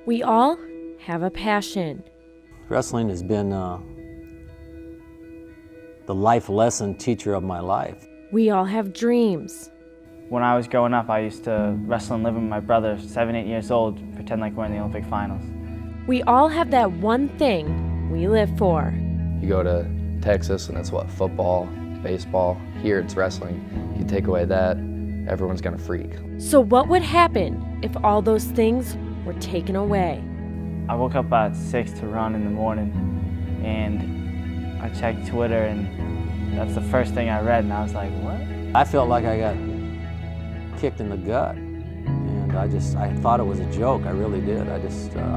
We all have a passion. Wrestling has been the life lesson teacher of my life. We all have dreams. When I was growing up, I used to wrestle and live with my brother, 7, 8 years old, pretend like we're in the Olympic finals. We all have that one thing we live for. You go to Texas and it's what, football, baseball. Here it's wrestling. You take away that, everyone's gonna freak. So what would happen if all those things were taken away? I woke up at 6 to run in the morning, and I checked Twitter, and that's the first thing I read, and I was like, what? I felt like I got kicked in the gut, and I thought it was a joke. I really did. I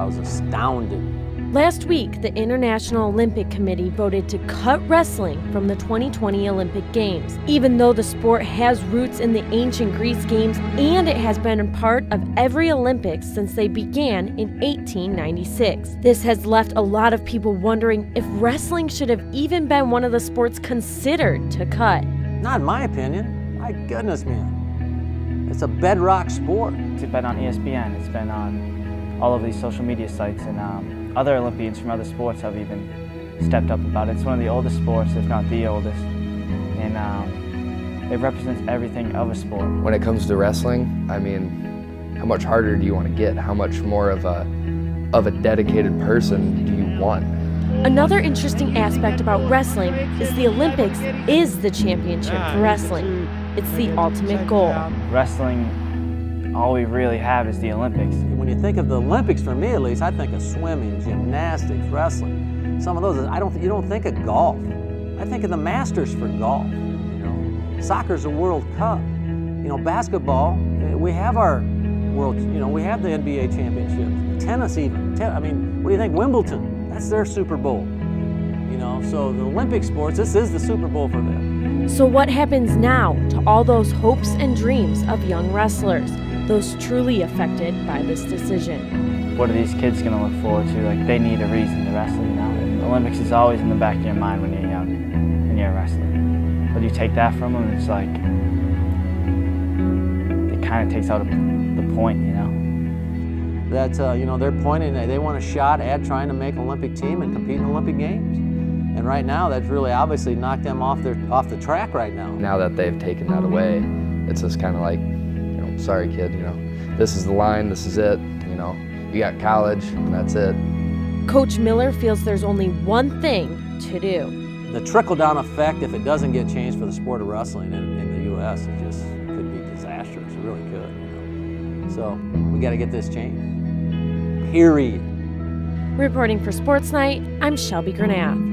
was astounded. Last week, the International Olympic Committee voted to cut wrestling from the 2020 Olympic Games. Even though the sport has roots in the ancient Greece Games and it has been a part of every Olympics since they began in 1896. This has left a lot of people wondering if wrestling should have even been one of the sports considered to cut. Not in my opinion. My goodness, man. It's a bedrock sport. It's been on ESPN, it's been on all of these social media sites, and other Olympians from other sports have even stepped up about it. It's one of the oldest sports, if not the oldest, and it represents everything of a sport. When it comes to wrestling, I mean, how much harder do you want to get? How much more of a dedicated person do you want? Another interesting aspect about wrestling is the Olympics is the championship for wrestling. It's the ultimate goal. Wrestling, all we really have is the Olympics. When you think of the Olympics, for me at least, I think of swimming, gymnastics, wrestling. Some of those, you don't think of golf. I think of the Masters for golf. You know, soccer's a World Cup. You know, basketball, we have our world. You know, we have the NBA championships. Tennis even. I mean, what do you think? Wimbledon. That's their Super Bowl. You know, so the Olympic sports, this is the Super Bowl for them. So what happens now to all those hopes and dreams of young wrestlers, those truly affected by this decision? What are these kids going to look forward to? Like, they need a reason to wrestle, you know? The Olympics is always in the back of your mind when you're young and you're a wrestler. But you take that from them, it's like, it kind of takes out the point, you know? That, you know, they're pointing, they want a shot at trying to make an Olympic team and compete in Olympic Games. And right now, that's really obviously knocked them off the track right now. Now that they've taken that away, it's just kind of like, you know, sorry kid, you know, this is the line, this is it, you know, you got college, and that's it. Coach Miller feels there's only one thing to do. The trickle-down effect, if it doesn't get changed for the sport of wrestling in the U.S., it just could be disastrous. It really could. You know? So we got to get this changed. Period. Reporting for SportsKnight, I'm Shelby Granath.